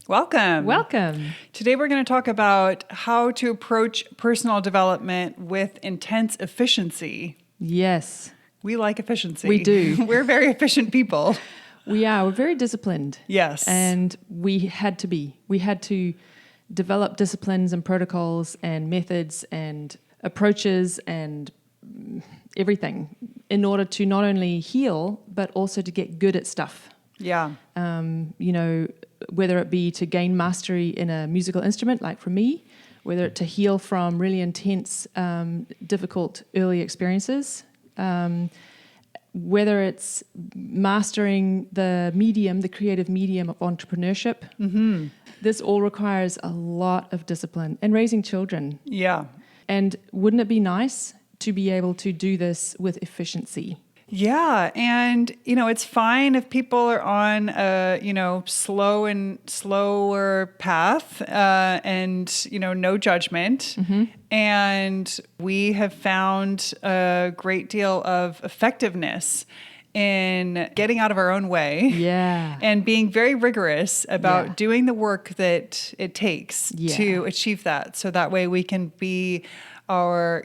Welcome. Welcome. Today we're going to talk about how to approach personal development with intense efficiency. Yes. We like efficiency. We do. We're very efficient people. We are. We're very disciplined. Yes. And we had to be. We had to develop disciplines and protocols and methods and approaches and everything in order to not only heal, but also to get good at stuff. Yeah. Whether it be to gain mastery in a musical instrument, like for me, whether it to heal from really intense, difficult early experiences, whether it's mastering the creative medium of entrepreneurship. Mm-hmm. This all requires a lot of discipline and raising children. Yeah. And wouldn't it be nice to be able to do this with efficiency? Yeah. And, it's fine if people are on a, slower path and, no judgment. Mm-hmm. And we have found a great deal of effectiveness in getting out of our own way. Yeah. And being very rigorous about doing the work that it takes to achieve that. So that way we can be our,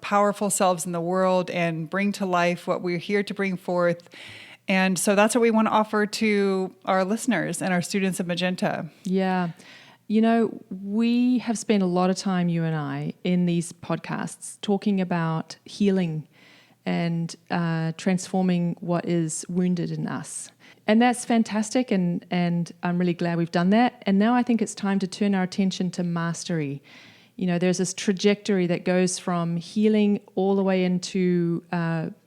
powerful selves in the world and bring to life what we're here to bring forth. And so that's what we want to offer to our listeners and our students at Magenta. Yeah. We have spent a lot of time, you and I, in these podcasts talking about healing and transforming what is wounded in us. And that's fantastic, and I'm really glad we've done that. And now I think it's time to turn our attention to mastery. There's this trajectory that goes from healing all the way into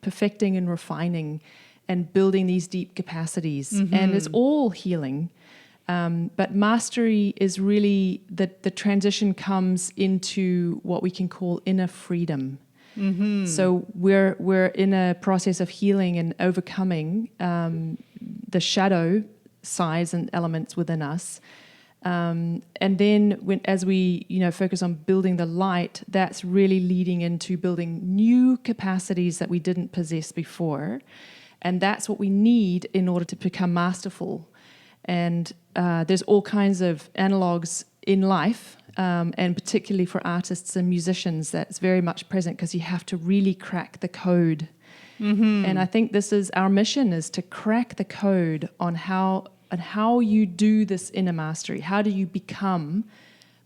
perfecting and refining and building these deep capacities. Mm-hmm. And it's all healing. But mastery is really the transition comes into what we can call inner freedom. Mm-hmm. So we're in a process of healing and overcoming the shadow sides and elements within us. And then as we focus on building the light, that's really leading into building new capacities that we didn't possess before. And that's what we need in order to become masterful. And there's all kinds of analogs in life, and particularly for artists and musicians, that's very much present because you have to really crack the code. Mm-hmm. And I think this is our mission, is to crack the code on how you do this inner mastery. How do you become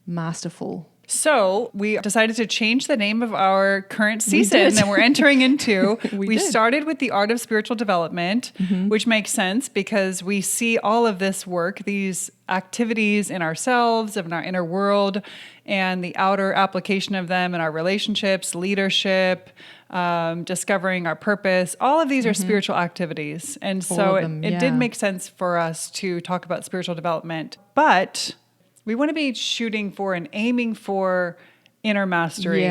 masterful? So we decided to change the name of our current season that we're entering into. we started with the art of spiritual development, mm-hmm. which makes sense because we see all of this work, these activities in ourselves, in our inner world, and the outer application of them in our relationships, leadership, discovering our purpose. All of these are mm-hmm. spiritual activities. And so it did make sense for us to talk about spiritual development. But we want to be shooting for and aiming for inner mastery,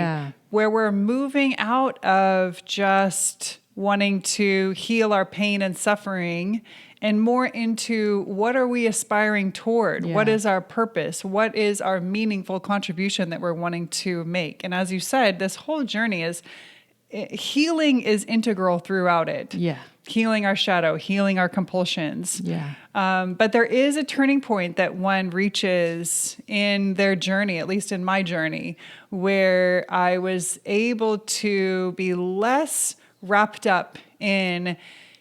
where we're moving out of just wanting to heal our pain and suffering and more into what are we aspiring toward? Yeah. What is our purpose? What is our meaningful contribution that we're wanting to make? And as you said, this whole journey healing is integral throughout it. Yeah. Healing our shadow, healing our compulsions. Yeah. But there is a turning point that one reaches in their journey, at least in my journey, where I was able to be less wrapped up in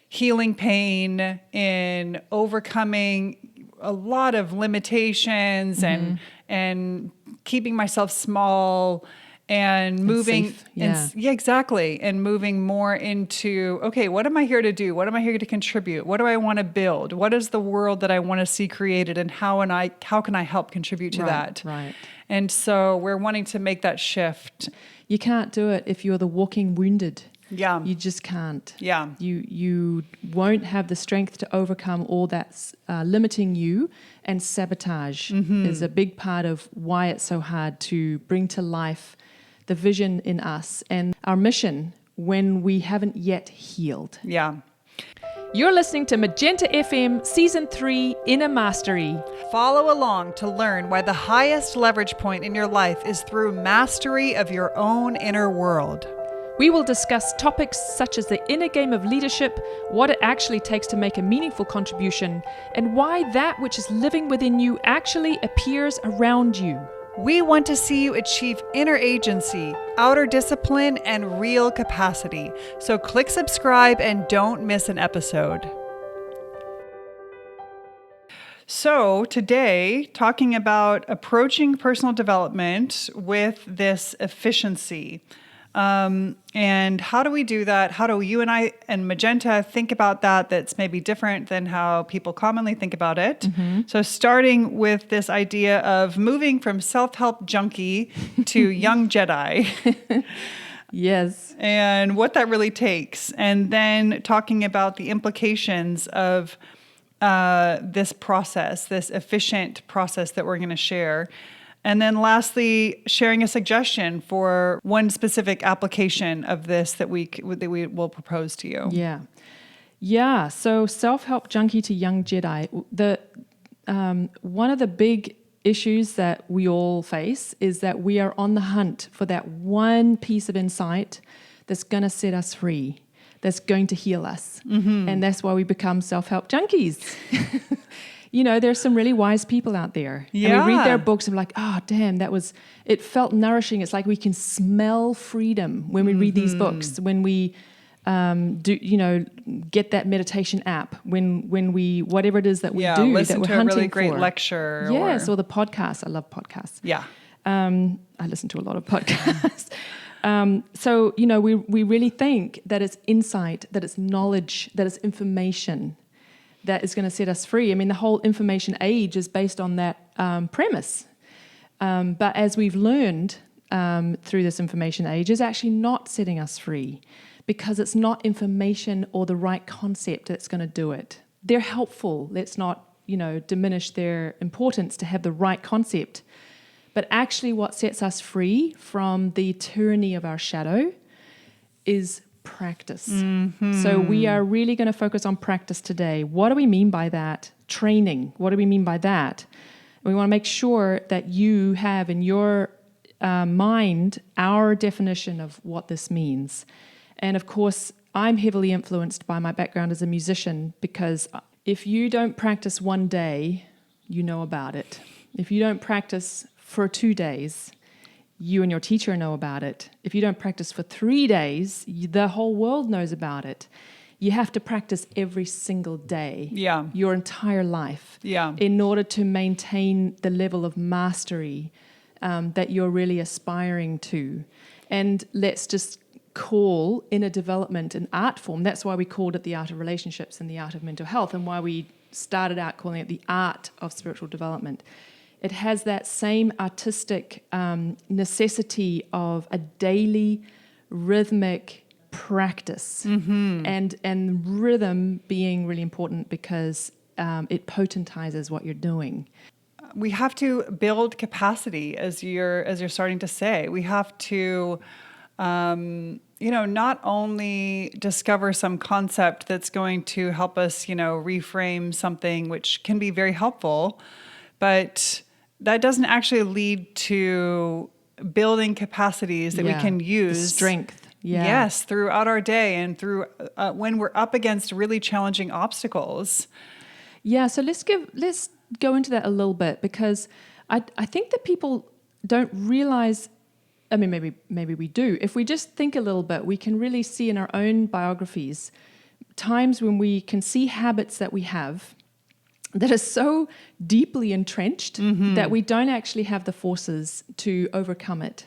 healing pain, in overcoming a lot of limitations mm-hmm. and keeping myself small and moving, exactly. And moving more into, okay, what am I here to do? What am I here to contribute? What do I want to build? What is the world that I want to see created? And how can I help contribute to that? Right. And so we're wanting to make that shift. You can't do it if you're the walking wounded. Yeah. You just can't. Yeah. You won't have the strength to overcome all that's limiting you, and sabotage mm-hmm. is a big part of why it's so hard to bring to life the vision in us and our mission when we haven't yet healed. Yeah. You're listening to Magenta FM Season 3 Inner Mastery. Follow along to learn why the highest leverage point in your life is through mastery of your own inner world. We will discuss topics such as the inner game of leadership, what it actually takes to make a meaningful contribution, and why that which is living within you actually appears around you. We want to see you achieve inner agency, outer discipline, and real capacity. So click subscribe and don't miss an episode. So today, talking about approaching personal development with this efficiency. And how do we do that? How do you and I and Magenta think about that that's maybe different than how people commonly think about it? Mm-hmm. So starting with this idea of moving from self-help junkie to young Jedi. Yes. And what that really takes. And then talking about the implications of this process, this efficient process that we're going to share. And then lastly, sharing a suggestion for one specific application of this that we will propose to you. Yeah. So self-help junkie to young Jedi. One of the big issues that we all face is that we are on the hunt for that one piece of insight that's going to set us free, that's going to heal us. Mm-hmm. And that's why we become self-help junkies. You know, there's some really wise people out there. Yeah. And we read their books and we're like, oh, damn, it felt nourishing. It's like we can smell freedom when we read these books, when we get that meditation app, when we, whatever it is that we do, listen that we're to hunting a really great for. lecture. Yes, or the podcast. I love podcasts. Yeah. I listen to a lot of podcasts. So, we really think that it's insight, that it's knowledge, that it's information that is going to set us free. I mean, the whole information age is based on that premise. But as we've learned through this information age, is actually not setting us free because it's not information or the right concept that's going to do it. They're helpful. Let's not, diminish their importance to have the right concept. But actually what sets us free from the tyranny of our shadow is practice. Mm-hmm. So we are really going to focus on practice today. What do we mean by that? Training. What do we mean by that? We want to make sure that you have in your mind our definition of what this means. And of course, I'm heavily influenced by my background as a musician, because if you don't practice one day, you know about it. If you don't practice for 2 days, you and your teacher know about it. If you don't practice for 3 days, the whole world knows about it. You have to practice every single day, your entire life, in order to maintain the level of mastery that you're really aspiring to. And let's just call inner development an art form. That's why we called it the art of relationships and the art of mental health, and why we started out calling it the art of spiritual development. It has that same artistic necessity of a daily rhythmic practice, and rhythm being really important because it potentizes what you're doing. We have to build capacity, as you're starting to say. We have to, not only discover some concept that's going to help us, reframe something, which can be very helpful, but that doesn't actually lead to building capacities that we can use. The strength. Yes, throughout our day and through when we're up against really challenging obstacles. Yeah, so let's go into that a little bit, because I think that people don't realize, I mean, maybe we do. If we just think a little bit, we can really see in our own biographies times when we can see habits that we have that are so deeply entrenched that we don't actually have the forces to overcome it.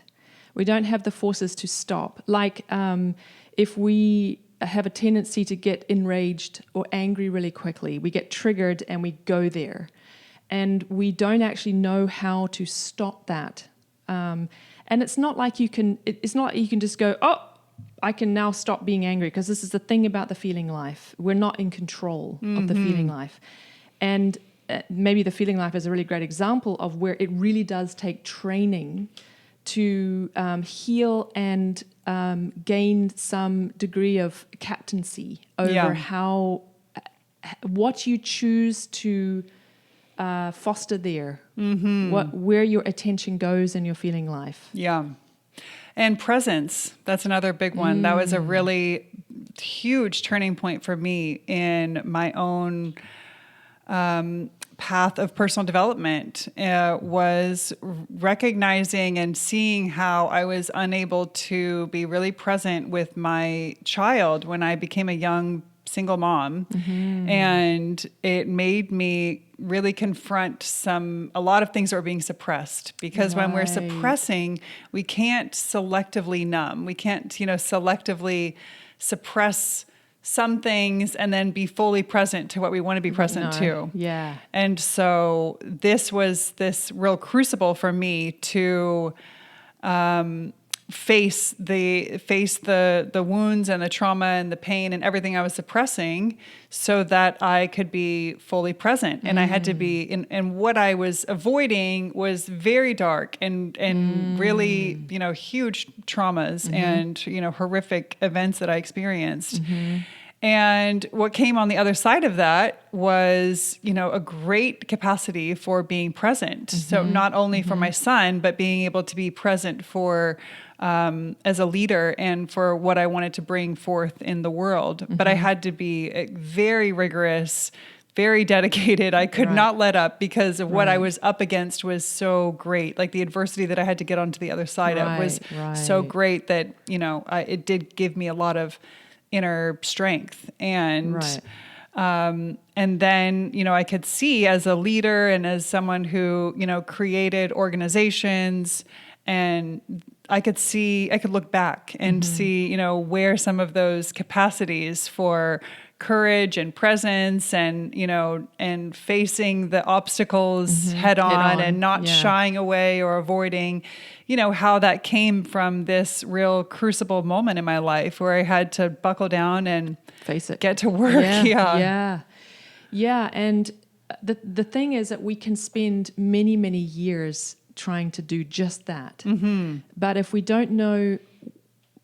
We don't have the forces to stop. Like if we have a tendency to get enraged or angry really quickly, we get triggered and we go there. And we don't actually know how to stop that. And it's not like you can just go, oh, I can now stop being angry, because this is the thing about the feeling life. We're not in control of the feeling life. And maybe the feeling life is a really great example of where it really does take training to heal and gain some degree of captaincy over what you choose to foster there, where your attention goes in your feeling life. Yeah. And presence, that's another big one. That was a really huge turning point for me in my own path of personal development, was recognizing and seeing how I was unable to be really present with my child when I became a young single mom. And it made me really confront a lot of things that were being suppressed, because when we're suppressing, we can't selectively numb. We can't, selectively suppress some things and then be fully present to what we want to be present to. Yeah. And so this was this real crucible for me to face the wounds and the trauma and the pain and everything I was suppressing, so that I could be fully present. And I had to be, and what I was avoiding was very dark and really, huge traumas and, horrific events that I experienced. And what came on the other side of that was, a great capacity for being present. So not only for my son, but being able to be present for, as a leader and for what I wanted to bring forth in the world. But I had to be very rigorous, very dedicated. I could not let up, because of what I was up against was so great. Like the adversity that I had to get onto the other side of was so great that, it did give me a lot of inner strength. And then, I could see as a leader and as someone who, created organizations, and I could look back and see, where some of those capacities for courage and presence and, and facing the obstacles head on and not shying away or avoiding, how that came from this real crucible moment in my life where I had to buckle down and face it, get to work. Yeah. And the thing is that we can spend many, many years trying to do just that. But if we don't know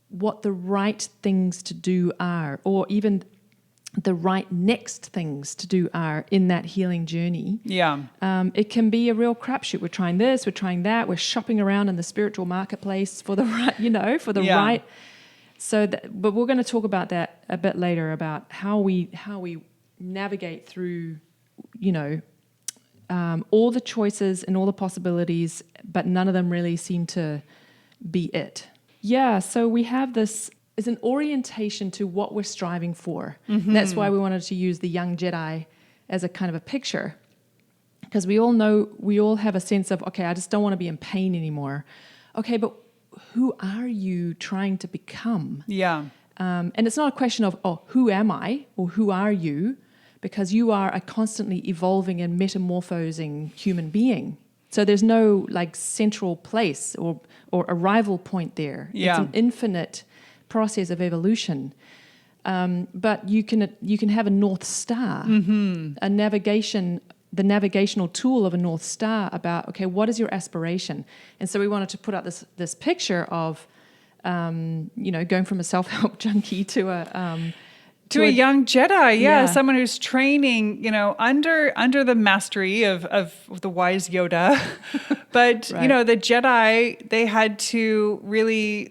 what the right things to do are, or even the right next things to do are in that healing journey, it can be a real crapshoot. We're trying this, we're trying that, we're shopping around in the spiritual marketplace for the right, right. So, but we're going to talk about that a bit later, about how we navigate through, all the choices and all the possibilities, but none of them really seem to be it. Yeah, so we have this as an orientation to what we're striving for. That's why we wanted to use the young Jedi as a kind of a picture, because we all have a sense of, okay, I just don't want to be in pain anymore. Okay, but who are you trying to become? And it's not a question of, who am I or who are you? Because you are a constantly evolving and metamorphosing human being. So there's no central place or arrival point there. It's an infinite process of evolution. But you can have a North Star, the navigational tool of a North Star about, okay, what is your aspiration? And so we wanted to put out this picture of, going from a self-help junkie to a young Jedi, someone who's training, under the mastery of the wise Yoda. But, the Jedi, they had to really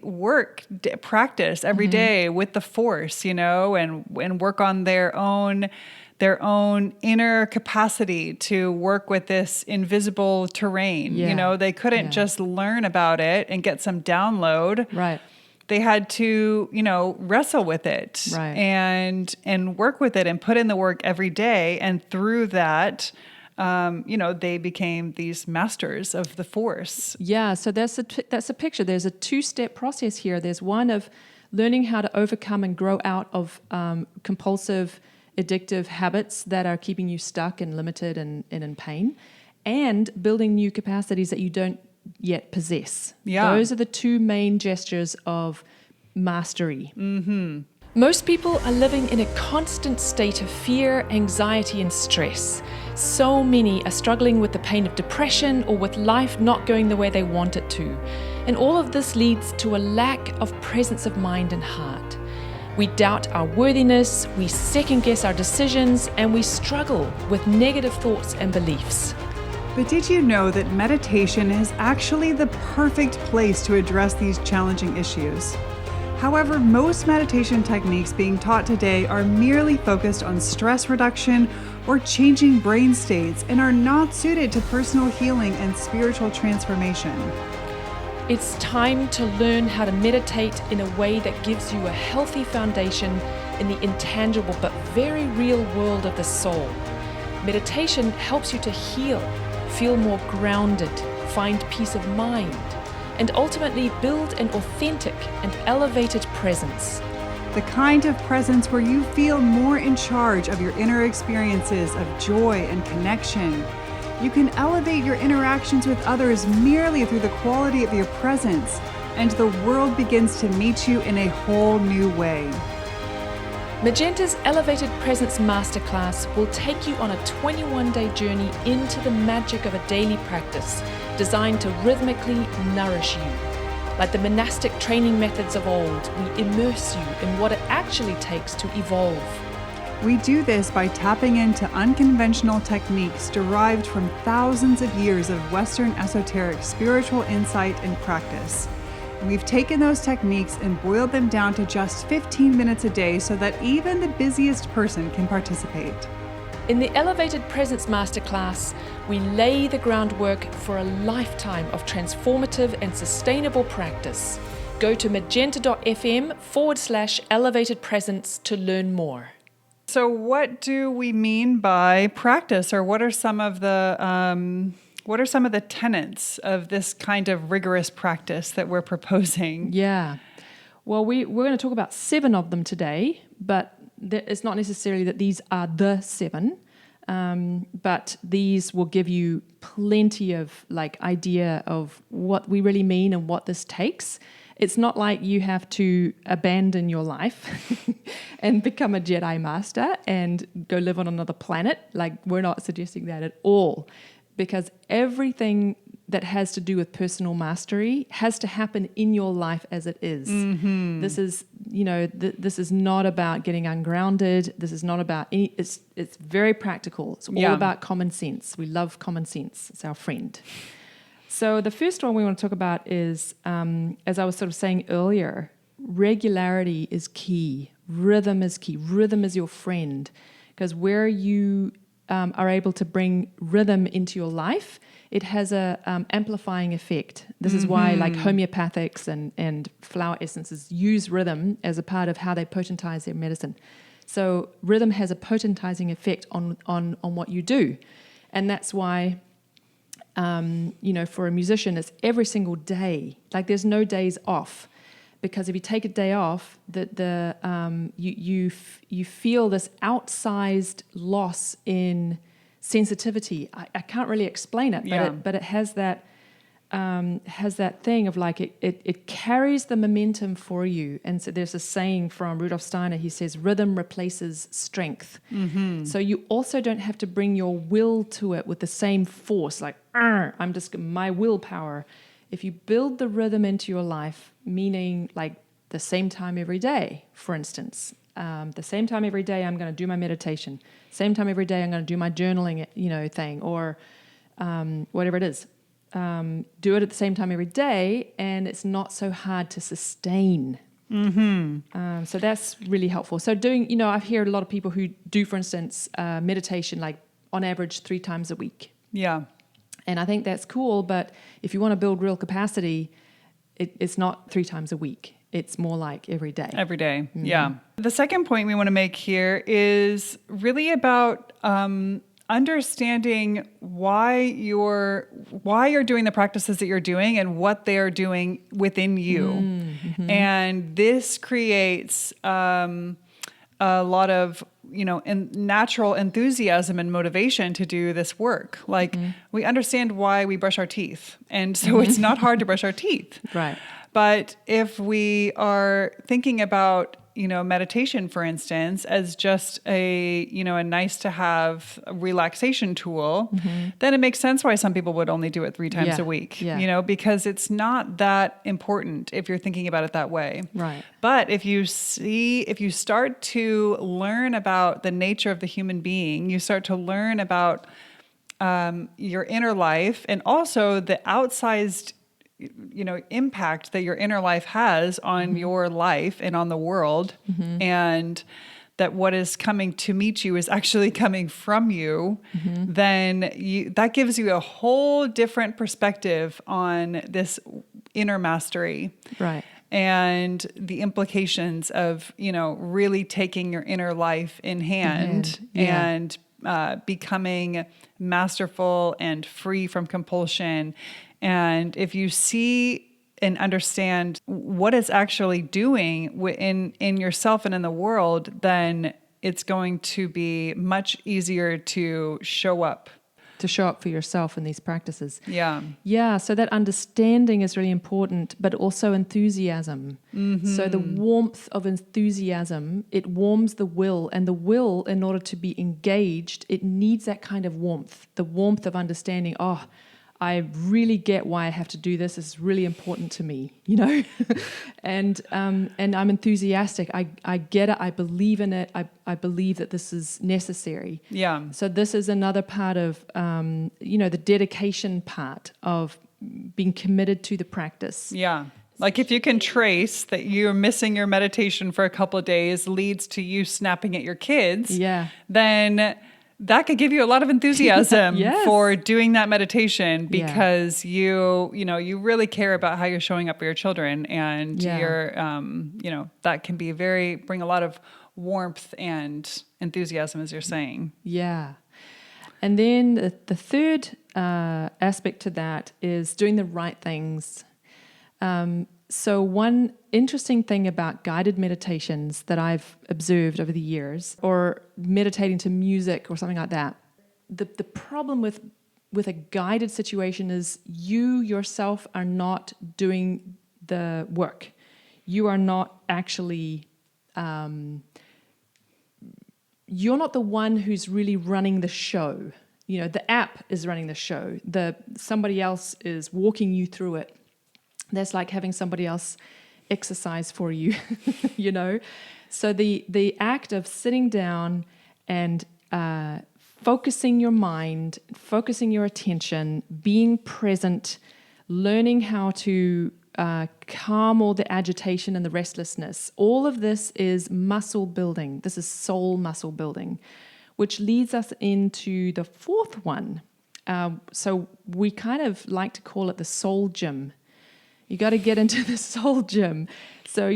practice every day with the Force, and work on their own inner capacity to work with this invisible terrain. They couldn't just learn about it and get some download. Right. They had to, wrestle with it and work with it and put in the work every day. And through that, they became these masters of the Force. Yeah, so that's a picture. There's a two-step process here. There's one of learning how to overcome and grow out of compulsive, addictive habits that are keeping you stuck and limited and in pain, and building new capacities that you don't yet possess. Those are the two main gestures of mastery. Most people are living in a constant state of fear, anxiety, and stress. So many are struggling with the pain of depression or with life not going the way they want it to. And all of this leads to a lack of presence of mind and heart. We doubt our worthiness, we second guess our decisions, and we struggle with negative thoughts and beliefs. But did you know that meditation is actually the perfect place to address these challenging issues? However, most meditation techniques being taught today are merely focused on stress reduction or changing brain states and are not suited to personal healing and spiritual transformation. It's time to learn how to meditate in a way that gives you a healthy foundation in the intangible but very real world of the soul. Meditation helps you to heal, feel more grounded, find peace of mind, and ultimately build an authentic and elevated presence. The kind of presence where you feel more in charge of your inner experiences of joy and connection. You can elevate your interactions with others merely through the quality of your presence, and the world begins to meet you in a whole new way. Magenta's Elevated Presence Masterclass will take you on a 21-day journey into the magic of a daily practice designed to rhythmically nourish you. Like the monastic training methods of old, we immerse you in what it actually takes to evolve. We do this by tapping into unconventional techniques derived from thousands of years of Western esoteric spiritual insight and practice. And we've taken those techniques and boiled them down to just 15 minutes a day so that even the busiest person can participate. In the Elevated Presence Masterclass, we lay the groundwork for a lifetime of transformative and sustainable practice. Go to magenta.fm/elevated presence to learn more. So what do we mean by practice, or what are some of the tenets of this kind of rigorous practice that we're proposing? Yeah. Well, we're going to talk about 7 of them today, but it's not necessarily that these are the 7, but these will give you plenty of idea of what we really mean and what this takes. It's not like you have to abandon your life and become a Jedi Master and go live on another planet. We're not suggesting that at all, because everything that has to do with personal mastery has to happen in your life as it is. Mm-hmm. This is, this is not about getting ungrounded. This is not about any. It's very practical. It's all about common sense. We love common sense. It's our friend. So the first one we want to talk about is, as I was sort of saying earlier, regularity is key. Rhythm is key. Rhythm is your friend, because where you are able to bring rhythm into your life, it has a amplifying effect. This is why homeopathics and flower essences use rhythm as a part of how they potentize their medicine. So rhythm has a potentizing effect on what you do. And that's why, for a musician, it's every single day. There's no days off. Because if you take a day off, you feel this outsized loss in sensitivity. I can't really explain it, but it has that thing of it carries the momentum for you. And so there's a saying from Rudolf Steiner. He says rhythm replaces strength. Mm-hmm. So you also don't have to bring your will to it with the same force. I'm just my willpower. If you build the rhythm into your life, meaning the same time every day, for instance, the same time every day I'm going to do my meditation, same time every day I'm going to do my journaling, thing, or whatever it is. Do it at the same time every day, and it's not so hard to sustain. Mm-hmm. So that's really helpful. So doing, I've heard a lot of people who do, for instance, meditation on average 3 times a week. Yeah. And I think that's cool, but if you want to build real capacity, it's not 3 times a week. It's more like every day. Every day, mm-hmm. Yeah. The second point we want to make here is really about understanding why you're doing the practices that you're doing and what they are doing within you. Mm-hmm. And this creates a lot of natural enthusiasm and motivation to do this work. We understand why we brush our teeth. And so it's not hard to brush our teeth. Right. But if we are thinking about, meditation, for instance, as just a nice to have relaxation tool, mm-hmm. then it makes sense why some people would only do it 3 times a week, because it's not that important if you're thinking about it that way. Right. But if you start to learn about the nature of the human being, you start to learn about your inner life and also the outsized, impact that your inner life has on your life and on the world, and that what is coming to meet you is actually coming from you, then that gives you a whole different perspective on this inner mastery. Right. And the implications of, really taking your inner life in hand and becoming masterful and free from compulsion. And if you see and understand what it's actually doing in yourself and in the world, then it's going to be much easier to show up. To show up for yourself in these practices. Yeah. Yeah, so that understanding is really important, but also enthusiasm. So the warmth of enthusiasm, it warms the will, and the will, in order to be engaged, it needs that kind of warmth, the warmth of understanding, I really get why I have to do this. It's really important to me, and I'm enthusiastic. I get it. I believe in it. I believe that this is necessary. Yeah. So this is another part of, the dedication part of being committed to the practice. Yeah. Like if you can trace that you're missing your meditation for a couple of days leads to you snapping at your kids, then that could give you a lot of enthusiasm for doing that meditation because you really care about how you're showing up for your children, and you're, that can be bring a lot of warmth and enthusiasm, as you're saying. Yeah. And then the third aspect to that is doing the right things. So one interesting thing about guided meditations that I've observed over the years, or meditating to music or something like that, the problem with a guided situation is you yourself are not doing the work. You are not actually, you're not the one who's really running the show. The app is running the show. Somebody else is walking you through it. That's like having somebody else exercise for you, So the act of sitting down and focusing your mind, focusing your attention, being present, learning how to calm all the agitation and the restlessness, all of this is muscle building. This is soul muscle building, which leads us into the fourth one. So we kind of like to call it the soul gym. You got to get into the soul gym. So,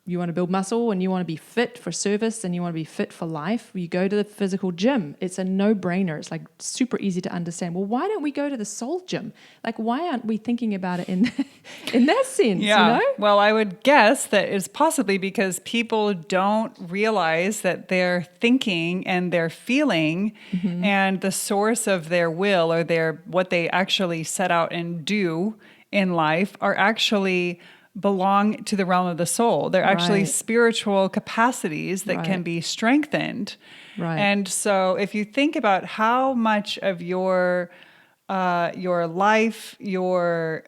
you want to build muscle, and you want to be fit for service, and you want to be fit for life. You go to the physical gym. It's a no-brainer. It's like super easy to understand. Well, why don't we go to the soul gym? Like, why aren't we thinking about it in that sense? Yeah. Well, I would guess that it's possibly because people don't realize that their thinking and their feeling and the source of their will, or what they actually set out and do in life, are actually belong to the realm of the soul. They're actually spiritual capacities that can be strengthened. Right. And so if you think about how much of your life, your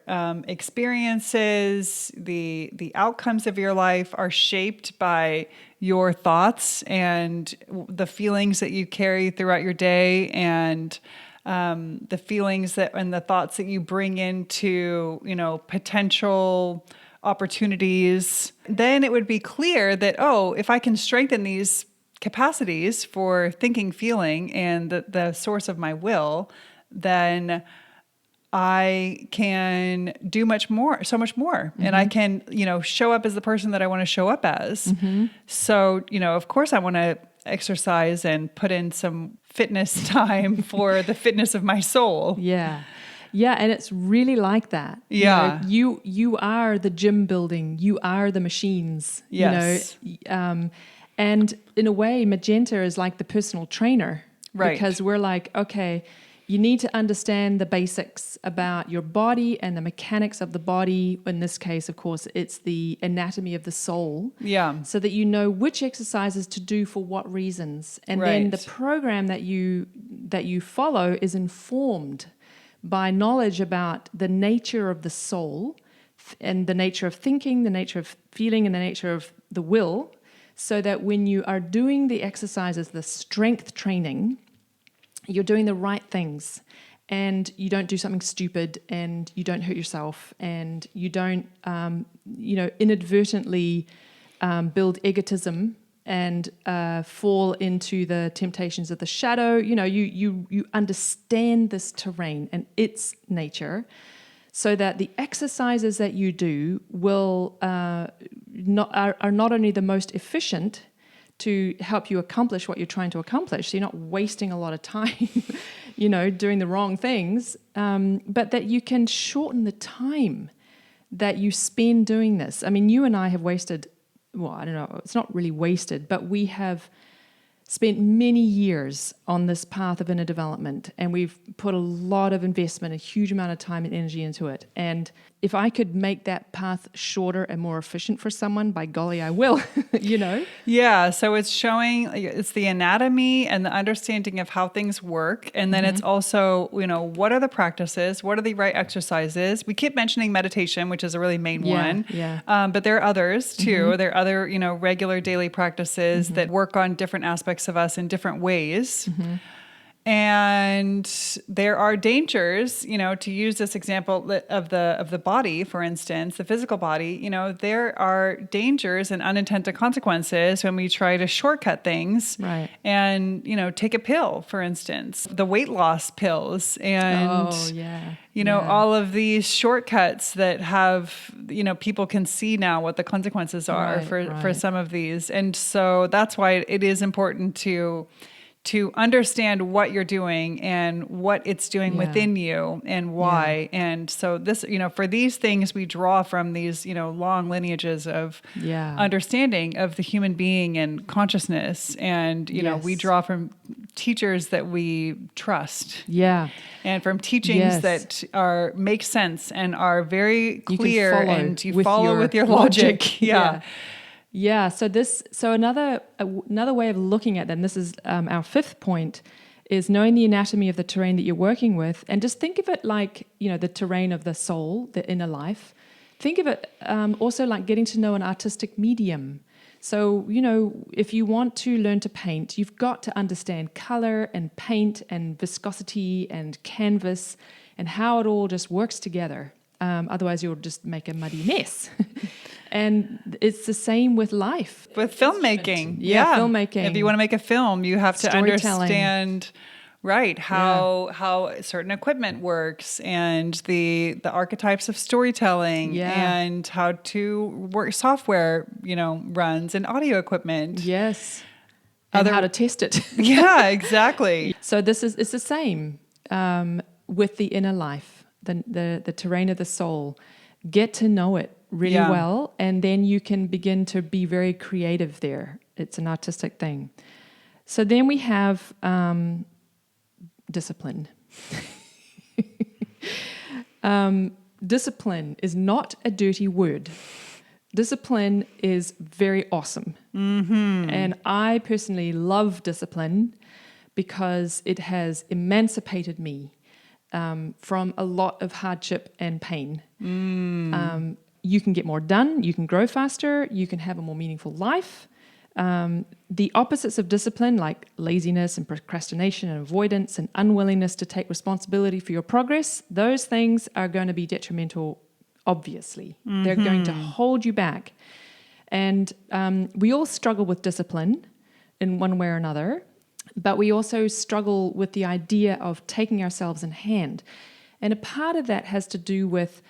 experiences, the outcomes of your life are shaped by your thoughts and the feelings that you carry throughout your day, and the feelings and the thoughts that you bring into, potential opportunities, then it would be clear that, if I can strengthen these capacities for thinking, feeling, and the source of my will, then I can do so much more. And I can, show up as the person that I want to show up as. So, of course I want to exercise and put in some fitness time for the fitness of my soul. Yeah. Yeah, and it's really like that. Yeah. You are the gym building. You are the machines. Yes. And in a way, Magenta is like the personal trainer. Right. Because we're like, okay, you need to understand the basics about your body and the mechanics of the body. In this case, of course, it's the anatomy of the soul. Yeah. So that you know which exercises to do for what reasons. And then the program that you follow is informed by knowledge about the nature of the soul and the nature of thinking, the nature of feeling, and the nature of the will, so that when you are doing the exercises, the strength training, you're doing the right things, and you don't do something stupid, and you don't hurt yourself, and you don't, inadvertently build egotism and fall into the temptations of the shadow. You understand this terrain and its nature, so that the exercises that you do will are not only the most efficient to help you accomplish what you're trying to accomplish, so you're not wasting a lot of time, doing the wrong things, but that you can shorten the time that you spend doing this. I mean, you and I have wasted, well, I don't know, it's not really wasted, but we have spent many years on this path of inner development, and we've put a lot of investment, a huge amount of time and energy into it. And if I could make that path shorter and more efficient for someone, by golly, I will, Yeah. So it's showing, it's the anatomy and the understanding of how things work. And then it's also, what are the practices? What are the right exercises? We keep mentioning meditation, which is a really main one. Yeah. But there are others too. There are other, regular daily practices that work on different aspects of us in different ways. And there are dangers, to use this example of the body, for instance, the physical body, there are dangers and unintended consequences when we try to shortcut things. Right. And, take a pill, for instance, the weight loss pills and, all of these shortcuts that have, people can see now what the consequences are for some of these. And so that's why it is important to understand what you're doing and what it's doing within you and why. And so this, for these things, we draw from these, long lineages of understanding of the human being and consciousness. And, we draw from teachers that we trust. Yeah. And from teachings that make sense and are very clear, and you with follow with your logic. Yeah. So another way of looking at that, and this is our fifth point, is knowing the anatomy of the terrain that you're working with, and just think of it like, the terrain of the soul, the inner life. Think of it also like getting to know an artistic medium. So, if you want to learn to paint, you've got to understand color and paint and viscosity and canvas and how it all just works together. Otherwise, you'll just make a muddy mess. And it's the same with life. With filmmaking. Filmmaking. If you want to make a film, you have to understand, how certain equipment works, and the archetypes of storytelling, and how to work software, runs, and audio equipment. Yes. And how to test it. Yeah, exactly. So it's the same with the inner life, the terrain of the soul. Get to know it really well, and then you can begin to be very creative there. It's an artistic thing. So then we have discipline. Discipline is not a dirty word. Discipline is very awesome. And I personally love discipline because it has emancipated me from a lot of hardship and pain. You can get more done, you can grow faster, you can have a more meaningful life. The opposites of discipline, like laziness and procrastination and avoidance and unwillingness to take responsibility for your progress, those things are going to be detrimental, obviously. They're going to hold you back. And we all struggle with discipline in one way or another, but we also struggle with the idea of taking ourselves in hand. And a part of that has to do with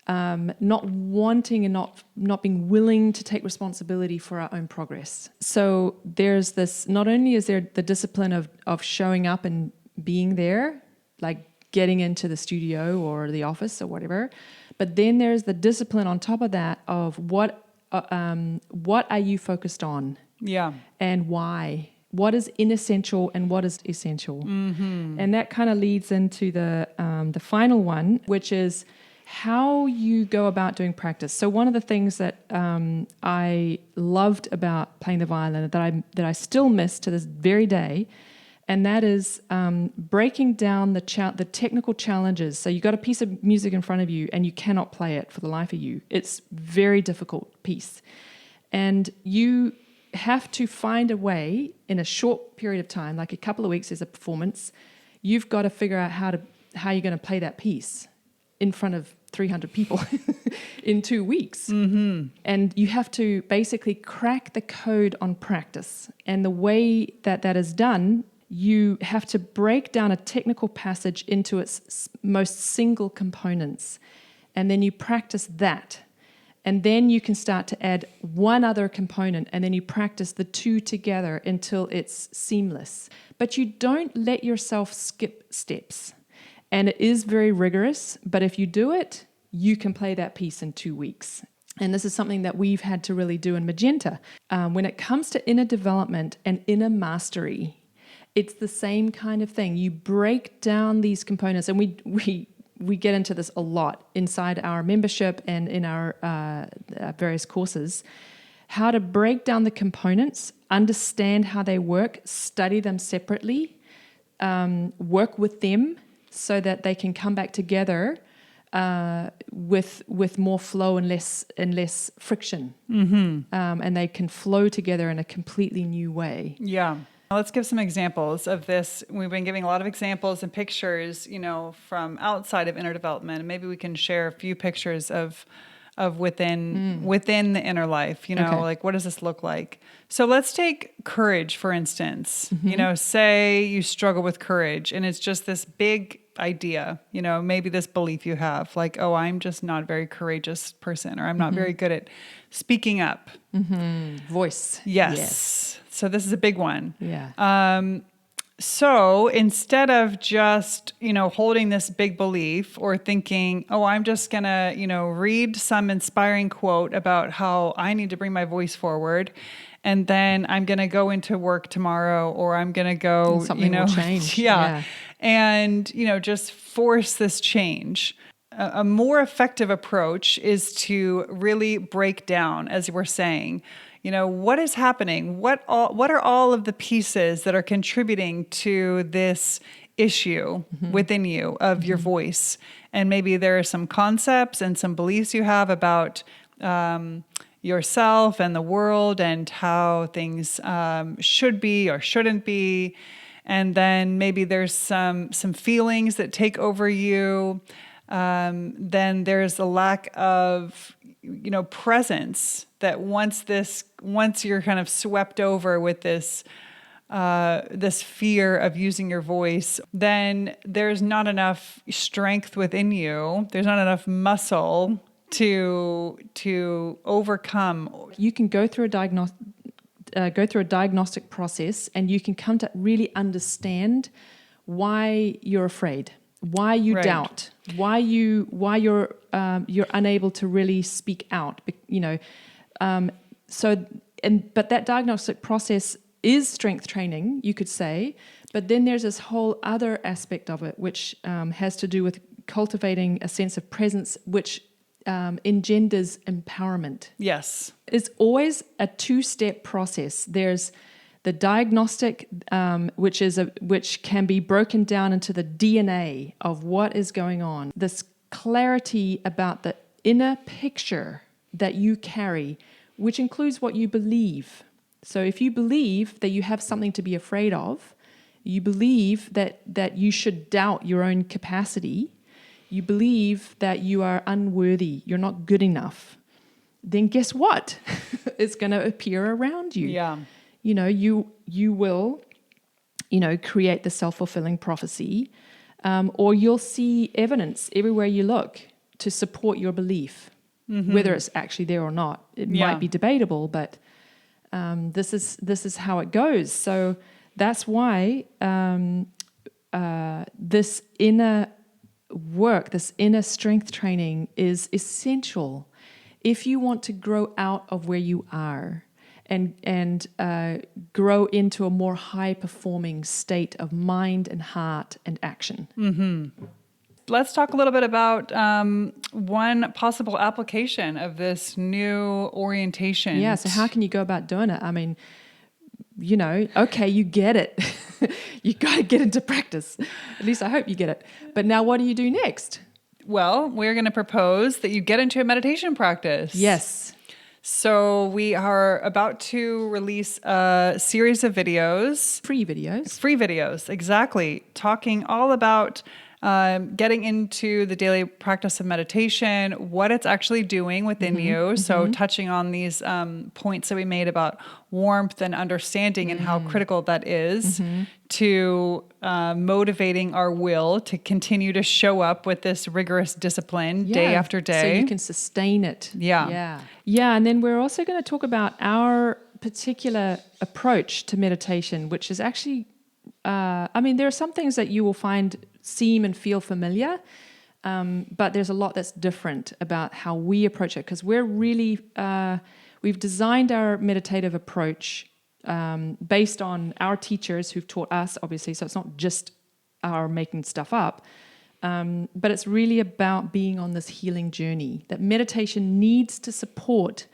not wanting and not being willing to take responsibility for our own progress. So there's this, not only is there the discipline of showing up and being there, like getting into the studio or the office or whatever, but then there's the discipline on top of that of what are you focused on? Yeah. And why? What is inessential and what is essential? And that kind of leads into the final one, which is how you go about doing practice. So one of the things that I loved about playing the violin that I still miss to this very day, and that is breaking down the technical challenges. So you got a piece of music in front of you and you cannot play it for the life of you. It's a very difficult piece. And you have to find a way in a short period of time, like a couple of weeks as a performance, you've got to figure out how you're going to play that piece in front of 300 people in 2 weeks. Mm-hmm. And you have to basically crack the code on practice. And the way that is done, you have to break down a technical passage into its most single components. And then you practice that. And then you can start to add one other component, and then you practice the two together until it's seamless. But you don't let yourself skip steps. And it is very rigorous, but if you do it, you can play that piece in 2 weeks. And this is something that we've had to really do in Magenta. When it comes to inner development and inner mastery, it's the same kind of thing. You break down these components, and we get into this a lot inside our membership and in our various courses, how to break down the components, understand how they work, study them separately, work with them so that they can come back together with more flow and less friction. Mm-hmm. And they can flow together in a completely new way. Yeah. Let's give some examples of this. We've been giving a lot of examples and pictures, from outside of inner development. And maybe we can share a few pictures of within the inner life, okay. Like what does this look like? So let's take courage, for instance. Mm-hmm. Say you struggle with courage and it's just this big idea, maybe this belief you have like, oh, I'm just not a very courageous person, or I'm not very good at speaking up. Mm-hmm. Voice. Yes. So this is a big one. Yeah. So instead of just, holding this big belief or thinking, oh, I'm just going to, read some inspiring quote about how I need to bring my voice forward, and then I'm going to go into work tomorrow, or I'm going to go, and something will change. Yeah. And, just force this change. A more effective approach is to really break down, as we're saying, what is happening? What are all of the pieces that are contributing to this issue within you of your voice? And maybe there are some concepts and some beliefs you have about yourself and the world and how things should be or shouldn't be. And then maybe there's some feelings that take over you. Then there's a lack of presence, that once you're kind of swept over with this fear of using your voice, then there's not enough strength within you. There's not enough muscle to overcome. You can go through a diagnostic process, and you can come to really understand why you're afraid, why you doubt, why you're unable to really speak out. But that diagnostic process is strength training, you could say. But then there's this whole other aspect of it, which has to do with cultivating a sense of presence, which engenders empowerment. Yes. It's always a two-step process. There's the diagnostic, which can be broken down into the DNA of what is going on. This clarity about the inner picture that you carry, which includes what you believe. So if you believe that you have something to be afraid of, you believe that you should doubt your own capacity, you believe that you are unworthy, you're not good enough, then guess what? It's going to appear around you. Yeah. You will, create the self-fulfilling prophecy, or you'll see evidence everywhere you look to support your belief, whether it's actually there or not. It might be debatable, but this is how it goes. So that's why this inner work, this inner strength training is essential if you want to grow out of where you are and grow into a more high-performing state of mind and heart and action. Mm-hmm. Let's talk a little bit about one possible application of this new orientation. Yeah, so how can you go about doing it? I mean, okay, you get it. You got to get into practice. At least I hope you get it. But now what do you do next? Well, we're going to propose that you get into a meditation practice. Yes. So we are about to release a series of videos. Free videos. Free videos, exactly. Talking all about getting into the daily practice of meditation, what it's actually doing within you. So touching on these points that we made about warmth and understanding and how critical that is to motivating our will to continue to show up with this rigorous discipline day after day. So you can sustain it. Yeah. Yeah. And then we're also going to talk about our particular approach to meditation, which is actually, there are some things that you will seem and feel familiar, but there's a lot that's different about how we approach it, because we're really, we've designed our meditative approach based on our teachers who've taught us, obviously, so it's not just our making stuff up, but it's really about being on this healing journey that meditation needs to support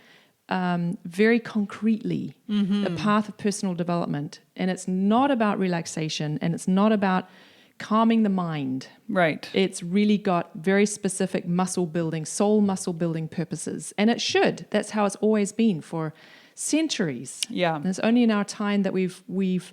very concretely the path of personal development. And it's not about relaxation, and it's not about calming the mind. Right. It's really got very specific muscle building, soul muscle building purposes. And it should. That's how it's always been for centuries. Yeah. And it's only in our time that we've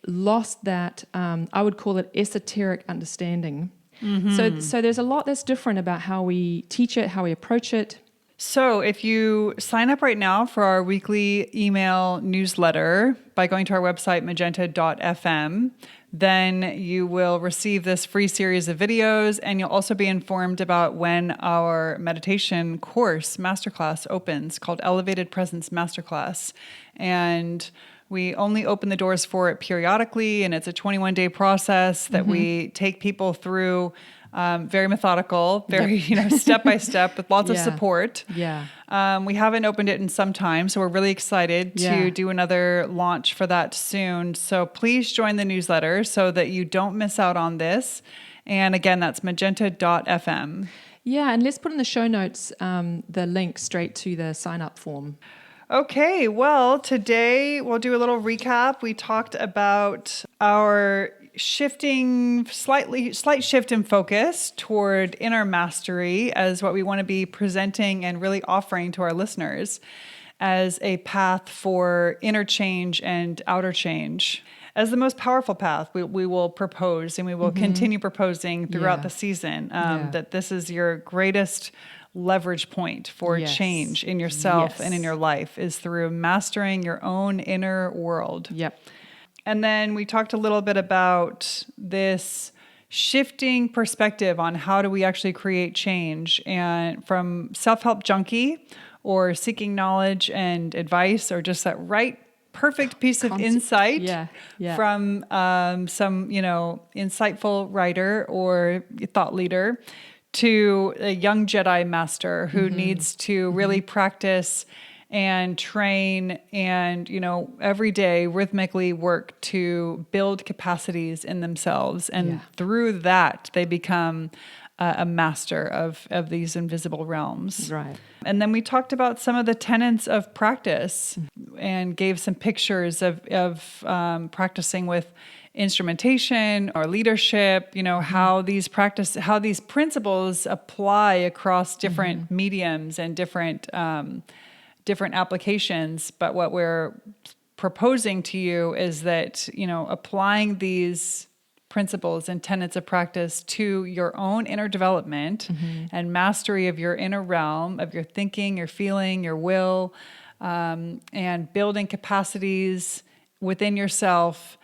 lost that, I would call it esoteric understanding. So there's a lot that's different about how we teach it, how we approach it. So if you sign up right now for our weekly email newsletter by going to our website, magenta.fm, then you will receive this free series of videos, and you'll also be informed about when our meditation course masterclass opens, called Elevated Presence Masterclass. And we only open the doors for it periodically, and it's a 21-day process that we take people through. Very methodical, very, step by step with lots of support. Yeah. We haven't opened it in some time, so we're really excited to do another launch for that soon. So please join the newsletter so that you don't miss out on this. And again, that's magenta.fm. Yeah, and let's put in the show notes the link straight to the sign-up form. Okay, well, today we'll do a little recap. We talked about our slight shift in focus toward inner mastery as what we want to be presenting and really offering to our listeners as a path for inner change and outer change. As the most powerful path, we will propose, and we will continue proposing throughout the season, that this is your greatest leverage point for change in yourself and in your life, is through mastering your own inner world. Yep. And then we talked a little bit about this shifting perspective on how do we actually create change, and from self-help junkie or seeking knowledge and advice, or just that perfect piece of insight from some, insightful writer or thought leader, to a young Jedi master who needs to really practice and train and, every day rhythmically work to build capacities in themselves. And through that, they become a master of these invisible realms. Right. And then we talked about some of the tenets of practice and gave some pictures of practicing with instrumentation or leadership, how these principles apply across different mediums and different applications. But what we're proposing to you is that, applying these principles and tenets of practice to your own inner development and mastery of your inner realm, of your thinking, your feeling, your will, and building capacities within yourself,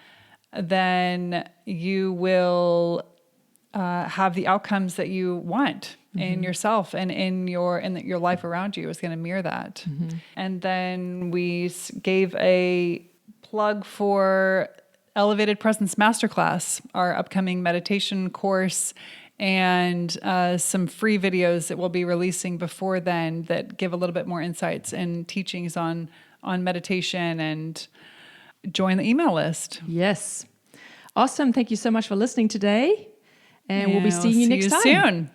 then you will have the outcomes that you want in yourself, and in your life around you is going to mirror that. And then we gave a plug for Elevated Presence Masterclass, our upcoming meditation course, and some free videos that we'll be releasing before then that give a little bit more insights and teachings on meditation. And join the email list. Yes. Awesome. Thank you so much for listening today. And we'll be seeing you next time. See you soon.